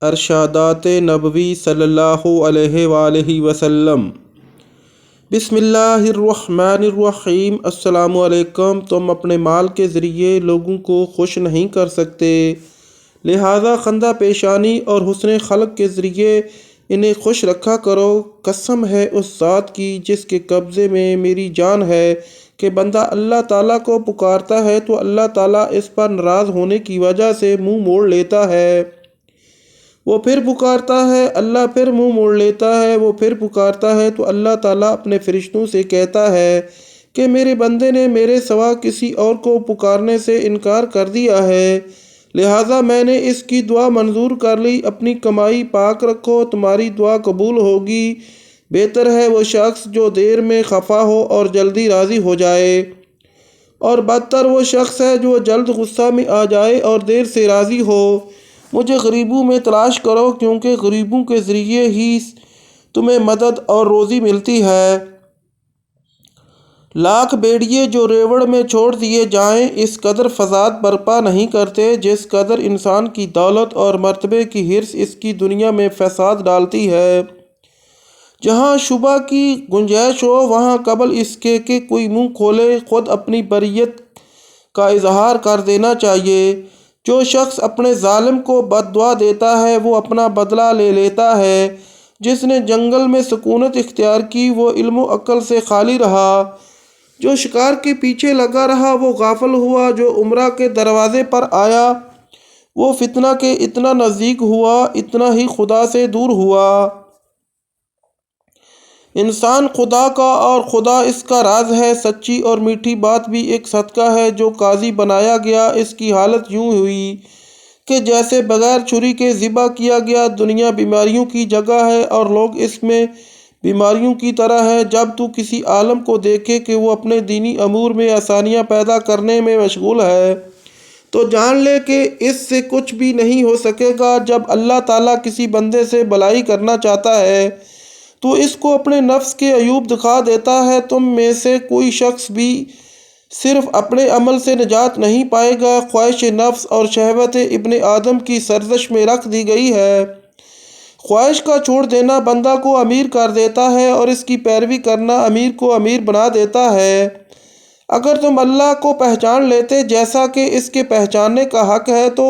ارشادات نبوی صلی اللہ علیہ وآلہ وسلم۔ بسم اللہ الرحمن الرحیم۔ السلام علیکم۔ تم اپنے مال کے ذریعے لوگوں کو خوش نہیں کر سکتے، لہذا خندہ پیشانی اور حسن خلق کے ذریعے انہیں خوش رکھا کرو۔ قسم ہے اس ذات کی جس کے قبضے میں میری جان ہے کہ بندہ اللہ تعالیٰ کو پکارتا ہے تو اللہ تعالیٰ اس پر ناراض ہونے کی وجہ سے منہ موڑ لیتا ہے۔ وہ پھر پکارتا ہے، اللہ پھر منہ موڑ لیتا ہے۔ وہ پھر پکارتا ہے تو اللہ تعالیٰ اپنے فرشتوں سے کہتا ہے کہ میرے بندے نے میرے سوا کسی اور کو پکارنے سے انکار کر دیا ہے، لہٰذا میں نے اس کی دعا منظور کر لی۔ اپنی کمائی پاک رکھو، تمہاری دعا قبول ہوگی۔ بہتر ہے وہ شخص جو دیر میں خفا ہو اور جلدی راضی ہو جائے، اور بدتر وہ شخص ہے جو جلد غصہ میں آ جائے اور دیر سے راضی ہو۔ مجھے غریبوں میں تلاش کرو، کیونکہ غریبوں کے ذریعے ہی تمہیں مدد اور روزی ملتی ہے۔ لاکھ بھیڑیے جو ریوڑ میں چھوڑ دیے جائیں اس قدر فساد برپا نہیں کرتے جس قدر انسان کی دولت اور مرتبے کی حرص اس کی دنیا میں فساد ڈالتی ہے۔ جہاں شبہ کی گنجائش ہو وہاں قبل اس کے کہ کوئی منہ کھولے خود اپنی بریت کا اظہار کر دینا چاہیے۔ جو شخص اپنے ظالم کو بد دعا دیتا ہے وہ اپنا بدلہ لے لیتا ہے۔ جس نے جنگل میں سکونت اختیار کی وہ علم و عقل سے خالی رہا۔ جو شکار کے پیچھے لگا رہا وہ غافل ہوا۔ جو عمرہ کے دروازے پر آیا وہ فتنہ کے اتنا نزدیک ہوا اتنا ہی خدا سے دور ہوا۔ انسان خدا کا اور خدا اس کا راز ہے۔ سچی اور میٹھی بات بھی ایک صدقہ ہے۔ جو قاضی بنایا گیا اس کی حالت یوں ہوئی کہ جیسے بغیر چھری کے ذبح کیا گیا۔ دنیا بیماریوں کی جگہ ہے اور لوگ اس میں بیماریوں کی طرح ہیں۔ جب تو کسی عالم کو دیکھے کہ وہ اپنے دینی امور میں آسانیاں پیدا کرنے میں مشغول ہے تو جان لے کہ اس سے کچھ بھی نہیں ہو سکے گا۔ جب اللہ تعالیٰ کسی بندے سے بھلائی کرنا چاہتا ہے تو اس کو اپنے نفس کے عیوب دکھا دیتا ہے۔ تم میں سے کوئی شخص بھی صرف اپنے عمل سے نجات نہیں پائے گا۔ خواہش نفس اور شہوت ابن آدم کی سرزش میں رکھ دی گئی ہے۔ خواہش کا چھوڑ دینا بندہ کو امیر کر دیتا ہے اور اس کی پیروی کرنا امیر کو امیر بنا دیتا ہے۔ اگر تم اللہ کو پہچان لیتے جیسا کہ اس کے پہچاننے کا حق ہے تو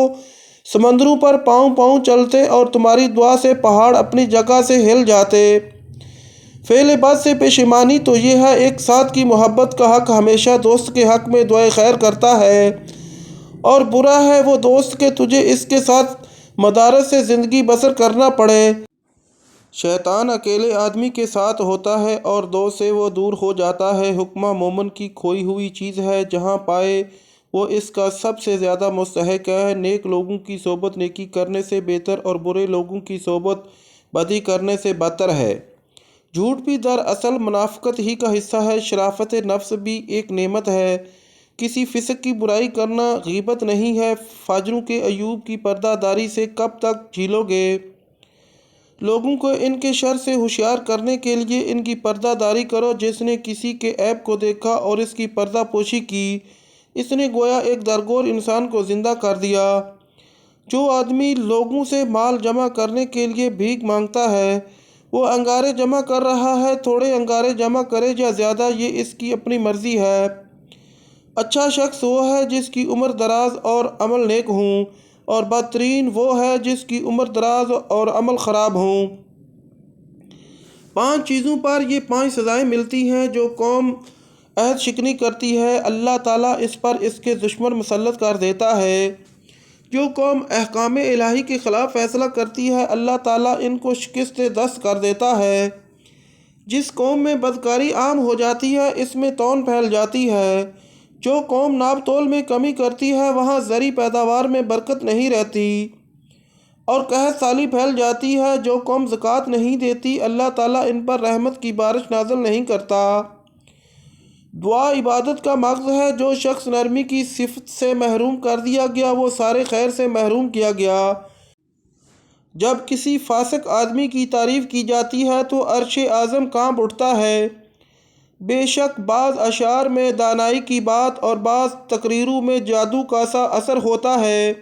سمندروں پر پاؤں پاؤں چلتے اور تمہاری دعا سے پہاڑ اپنی جگہ سے ہل جاتے۔ فعل بد سے پشیمانی تو یہ ہے ایک ساتھ کی محبت کا حق ہمیشہ دوست کے حق میں دعائے خیر کرتا ہے، اور برا ہے وہ دوست کہ تجھے اس کے ساتھ مدارس سے زندگی بسر کرنا پڑے۔ شیطان اکیلے آدمی کے ساتھ ہوتا ہے اور دوست سے وہ دور ہو جاتا ہے۔ حکمہ مومن کی کھوئی ہوئی چیز ہے، جہاں پائے وہ اس کا سب سے زیادہ مستحق ہے۔ نیک لوگوں کی صحبت نیکی کرنے سے بہتر اور برے لوگوں کی صحبت بدی کرنے سے بدتر ہے۔ جھوٹ بھی دراصل منافقت ہی کا حصہ ہے۔ شرافت نفس بھی ایک نعمت ہے۔ کسی فسق کی برائی کرنا غیبت نہیں ہے۔ فاجروں کے عیوب کی پردہ داری سے کب تک جھیلو گے؟ لوگوں کو ان کے شر سے ہوشیار کرنے کے لیے ان کی پردہ داری کرو۔ جس نے کسی کے عیب کو دیکھا اور اس کی پردہ پوشی کی اس نے گویا ایک درگور انسان کو زندہ کر دیا۔ جو آدمی لوگوں سے مال جمع کرنے کے لیے بھیک مانگتا ہے وہ انگارے جمع کر رہا ہے۔ تھوڑے انگارے جمع کرے یا زیادہ یہ اس کی اپنی مرضی ہے۔ اچھا شخص وہ ہے جس کی عمر دراز اور عمل نیک ہوں، اور بدترین وہ ہے جس کی عمر دراز اور عمل خراب ہوں۔ 5 چیزوں پر یہ 5 سزائیں ملتی ہیں۔ جو قوم عہد شکنی کرتی ہے اللہ تعالیٰ اس پر اس کے دشمن مسلط کر دیتا ہے۔ جو قوم احکام الہی کے خلاف فیصلہ کرتی ہے اللہ تعالیٰ ان کو شکست دست کر دیتا ہے۔ جس قوم میں بدکاری عام ہو جاتی ہے اس میں طاعون پھیل جاتی ہے۔ جو قوم ناپ تول میں کمی کرتی ہے وہاں زرعی پیداوار میں برکت نہیں رہتی اور قحط سالی پھیل جاتی ہے۔ جو قوم زکوٰۃ نہیں دیتی اللہ تعالیٰ ان پر رحمت کی بارش نازل نہیں کرتا۔ دعا عبادت کا مغز ہے۔ جو شخص نرمی کی صفت سے محروم کر دیا گیا وہ سارے خیر سے محروم کیا گیا۔ جب کسی فاسق آدمی کی تعریف کی جاتی ہے تو عرش اعظم کانپ اٹھتا ہے۔ بے شک بعض اشعار میں دانائی کی بات اور بعض تقریروں میں جادو کا سا اثر ہوتا ہے،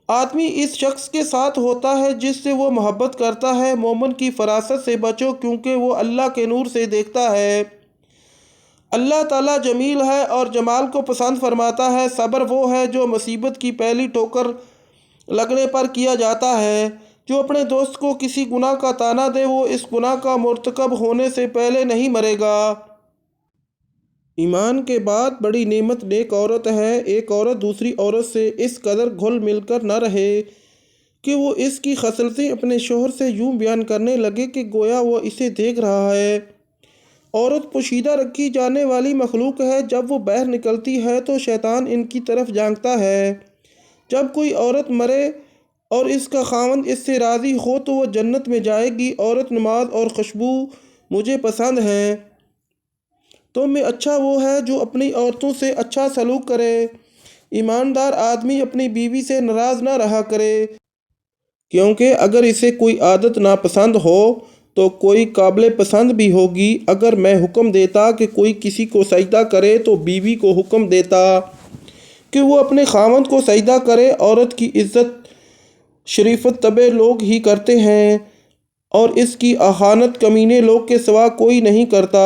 آدمی اس شخص کے ساتھ ہوتا ہے جس سے وہ محبت کرتا ہے۔ مومن کی فراست سے بچو کیونکہ وہ اللہ کے نور سے دیکھتا ہے۔ اللہ تعالیٰ جمیل ہے اور جمال کو پسند فرماتا ہے۔ صبر وہ ہے جو مصیبت کی پہلی ٹھوکر لگنے پر کیا جاتا ہے۔ جو اپنے دوست کو کسی گناہ کا طعنہ دے وہ اس گناہ کا مرتکب ہونے سے پہلے نہیں مرے گا۔ ایمان کے بعد بڑی نعمت نیک عورت ہے۔ ایک عورت دوسری عورت سے اس قدر گھل مل کر نہ رہے کہ وہ اس کی خصلتیں اپنے شوہر سے یوں بیان کرنے لگے کہ گویا وہ اسے دیکھ رہا ہے۔ عورت پوشیدہ رکھی جانے والی مخلوق ہے۔ جب وہ باہر نکلتی ہے تو شیطان ان کی طرف جھانکتا ہے۔ جب کوئی عورت مرے اور اس کا خاوند اس سے راضی ہو تو وہ جنت میں جائے گی۔ عورت نماز اور خوشبو مجھے پسند ہیں۔ تم میں اچھا وہ ہے جو اپنی عورتوں سے اچھا سلوک کرے۔ ایماندار آدمی اپنی بیوی سے ناراض نہ رہا کرے، کیونکہ اگر اسے کوئی عادت ناپسند ہو تو کوئی قابل پسند بھی ہوگی۔ اگر میں حکم دیتا کہ کوئی کسی کو سجدہ کرے تو بیوی کو حکم دیتا کہ وہ اپنے خاوند کو سجدہ کرے۔ عورت کی عزت شریفت طبع لوگ ہی کرتے ہیں اور اس کی اہانت کمینے لوگ کے سوا کوئی نہیں کرتا۔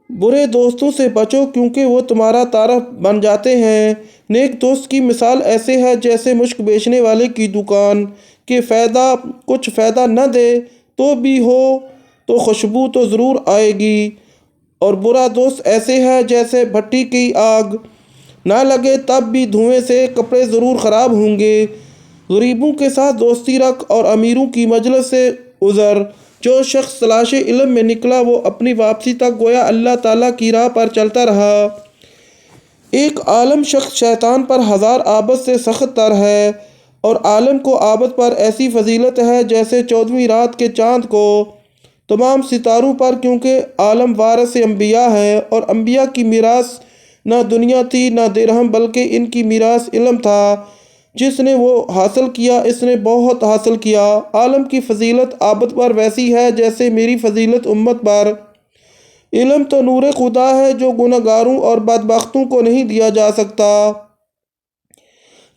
برے دوستوں سے بچو کیونکہ وہ تمہارا طارف بن جاتے ہیں۔ نیک دوست کی مثال ایسے ہے جیسے مشک بیچنے والے کی دکان کہ کچھ فائدہ نہ دے تو بھی ہو تو خوشبو تو ضرور آئے گی، اور برا دوست ایسے ہے جیسے بھٹی کی آگ، نہ لگے تب بھی دھوئیں سے کپڑے ضرور خراب ہوں گے۔ غریبوں کے ساتھ دوستی رکھ اور امیروں کی مجلس سے عذر۔ جو شخص تلاش علم میں نکلا وہ اپنی واپسی تک گویا اللہ تعالیٰ کی راہ پر چلتا رہا۔ ایک عالم شخص شیطان پر 1000 عابد سے سخت تر ہے، اور عالم کو عابد پر ایسی فضیلت ہے جیسے 14ویں رات کے چاند کو تمام ستاروں پر، کیونکہ عالم وارث انبیاء ہے، اور انبیاء کی میراث نہ دنیا تھی نہ درہم، بلکہ ان کی میراث علم تھا۔ جس نے وہ حاصل کیا اس نے بہت حاصل کیا۔ عالم کی فضیلت عابد پر ویسی ہے جیسے میری فضیلت امت پر۔ علم تو نور خدا ہے جو گنہگاروں اور بدبختوں کو نہیں دیا جا سکتا۔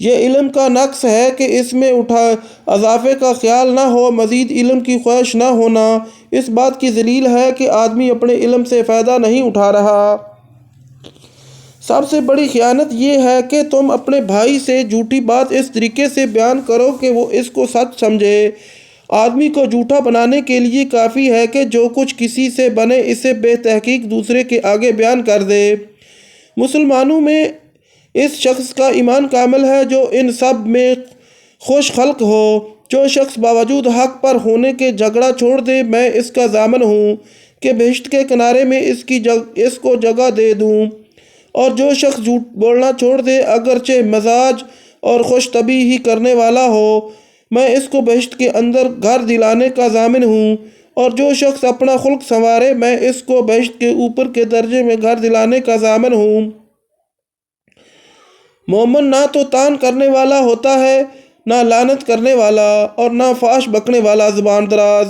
یہ علم کا نقص ہے کہ اس میں اضافے کا خیال نہ ہو، مزید علم کی خواہش نہ ہونا۔ اس بات کی دلیل ہے کہ آدمی اپنے علم سے فائدہ نہیں اٹھا رہا۔ سب سے بڑی خیانت یہ ہے کہ تم اپنے بھائی سے جھوٹی بات اس طریقے سے بیان کرو کہ وہ اس کو سچ سمجھے۔ آدمی کو جھوٹا بنانے کے لیے کافی ہے کہ جو کچھ کسی سے بنے اسے بے تحقیق دوسرے کے آگے بیان کر دے۔ مسلمانوں میں اس شخص کا ایمان کامل ہے جو ان سب میں خوش خلق ہو۔ جو شخص باوجود حق پر ہونے کے جھگڑا چھوڑ دے، میں اس کا ضامن ہوں کہ بہشت کے کنارے میں اس کو جگہ دے دوں۔ اور جو شخص جھوٹ بولنا چھوڑ دے اگرچہ مزاج اور خوش طبعی ہی کرنے والا ہو، میں اس کو بہشت کے اندر گھر دلانے کا ضامن ہوں۔ اور جو شخص اپنا خلق سنوارے میں اس کو بہشت کے اوپر کے درجے میں گھر دلانے کا ضامن ہوں۔ مومن نہ تو طعن کرنے والا ہوتا ہے، نہ لعنت کرنے والا، اور نہ فحش بکنے والا زبان دراز۔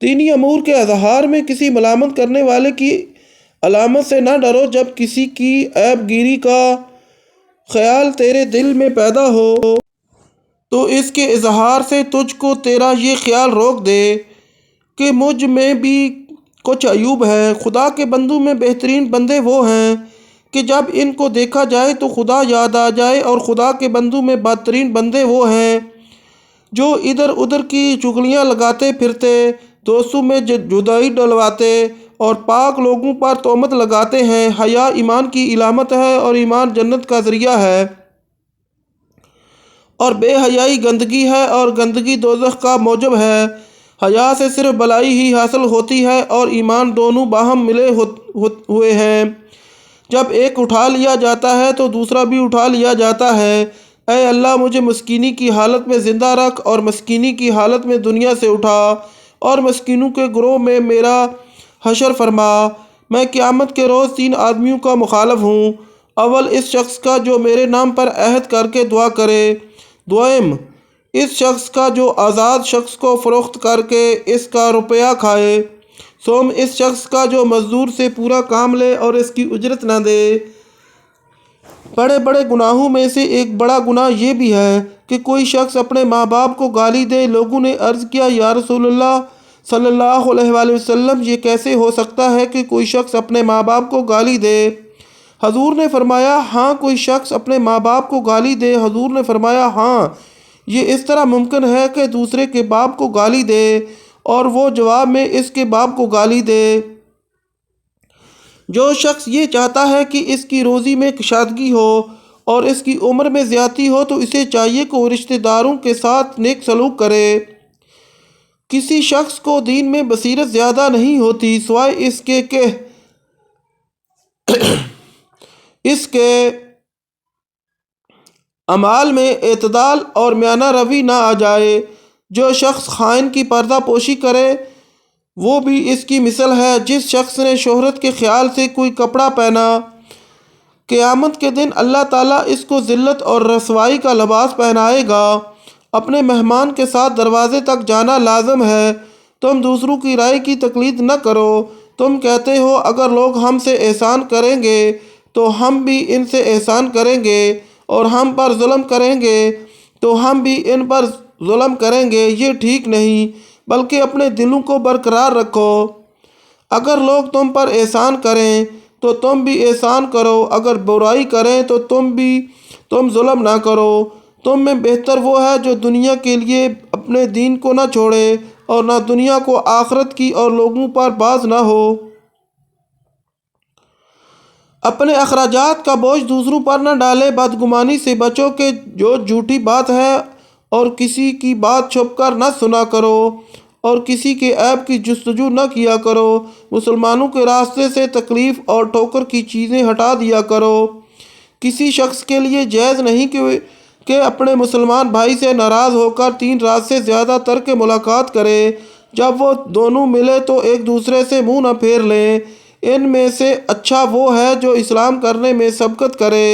دینی امور کے اظہار میں کسی ملامت کرنے والے کی علامت سے نہ ڈرو۔ جب کسی کی عیب گیری کا خیال تیرے دل میں پیدا ہو تو اس کے اظہار سے تجھ کو تیرا یہ خیال روک دے کہ مجھ میں بھی کچھ عیوب ہے۔ خدا کے بندوں میں بہترین بندے وہ ہیں کہ جب ان کو دیکھا جائے تو خدا یاد آ جائے، اور خدا کے بندوں میں بدترین بندے وہ ہیں جو ادھر ادھر کی چغلیاں لگاتے پھرتے، دوستوں میں جدائی ڈلواتے اور پاک لوگوں پر تہمت لگاتے ہیں۔ حیا ایمان کی علامت ہے اور ایمان جنت کا ذریعہ ہے، اور بے حیائی گندگی ہے اور گندگی دوزخ کا موجب ہے۔ حیا سے صرف بلائی ہی حاصل ہوتی ہے اور ایمان دونوں باہم ملے ہوئے ہیں۔ جب ایک اٹھا لیا جاتا ہے تو دوسرا بھی اٹھا لیا جاتا ہے۔ اے اللہ مجھے مسکینی کی حالت میں زندہ رکھ اور مسکینی کی حالت میں دنیا سے اٹھا، اور مسکینوں کے گروہ میں میرا حشر فرما۔ میں قیامت کے روز 3 آدمیوں کا مخالف ہوں۔ اول اس شخص کا جو میرے نام پر عہد کر کے دعا کرے، دوئم اس شخص کا جو آزاد شخص کو فروخت کر کے اس کا روپیہ کھائے، سوم اس شخص کا جو مزدور سے پورا کام لے اور اس کی اجرت نہ دے۔ بڑے بڑے گناہوں میں سے ایک بڑا گناہ یہ بھی ہے کہ کوئی شخص اپنے ماں باپ کو گالی دے۔ لوگوں نے عرض کیا یا رسول اللہ صلی اللہ علیہ وآلہ وسلم، یہ کیسے ہو سکتا ہے کہ کوئی شخص اپنے ماں باپ کو گالی دے؟ حضور نے فرمایا ہاں، کوئی شخص اپنے ماں باپ کو گالی دے۔ حضور نے فرمایا ہاں، یہ اس طرح ممکن ہے کہ دوسرے کے باپ کو گالی دے اور وہ جواب میں اس کے باپ کو گالی دے۔ جو شخص یہ چاہتا ہے کہ اس کی روزی میں کشادگی ہو اور اس کی عمر میں زیادتی ہو تو اسے چاہیے کہ وہ رشتہ داروں کے ساتھ نیک سلوک کرے۔ کسی شخص کو دین میں بصیرت زیادہ نہیں ہوتی سوائے اس کے کہ اس کے اعمال میں اعتدال اور میانہ روی نہ آ جائے۔ جو شخص خائن کی پردہ پوشی کرے وہ بھی اس کی مثل ہے۔ جس شخص نے شہرت کے خیال سے کوئی کپڑا پہنا، قیامت کے دن اللہ تعالیٰ اس کو ذلت اور رسوائی کا لباس پہنائے گا۔ اپنے مہمان کے ساتھ دروازے تک جانا لازم ہے۔ تم دوسروں کی رائے کی تقلید نہ کرو۔ تم کہتے ہو اگر لوگ ہم سے احسان کریں گے تو ہم بھی ان سے احسان کریں گے، اور ہم پر ظلم کریں گے تو ہم بھی ان پر ظلم کریں گے۔ یہ ٹھیک نہیں، بلکہ اپنے دلوں کو برقرار رکھو۔ اگر لوگ تم پر احسان کریں تو تم بھی احسان کرو، اگر برائی کریں تو تم ظلم نہ کرو۔ تم میں بہتر وہ ہے جو دنیا کے لیے اپنے دین کو نہ چھوڑے اور نہ دنیا کو آخرت کی اور لوگوں پر باز نہ ہو۔ اپنے اخراجات کا بوجھ دوسروں پر نہ ڈالے۔ بدگمانی سے بچو کہ جو جھوٹی بات ہے، اور کسی کی بات چھپ کر نہ سنا کرو، اور کسی کے عیب کی جستجو نہ کیا کرو۔ مسلمانوں کے راستے سے تکلیف اور ٹھوکر کی چیزیں ہٹا دیا کرو۔ کسی شخص کے لیے جائز نہیں کہ اپنے مسلمان بھائی سے ناراض ہو کر 3 رات سے زیادہ ترک ملاقات کرے۔ جب وہ دونوں ملے تو ایک دوسرے سے منہ نہ پھیر لیں۔ ان میں سے اچھا وہ ہے جو اسلام کرنے میں سبقت کرے۔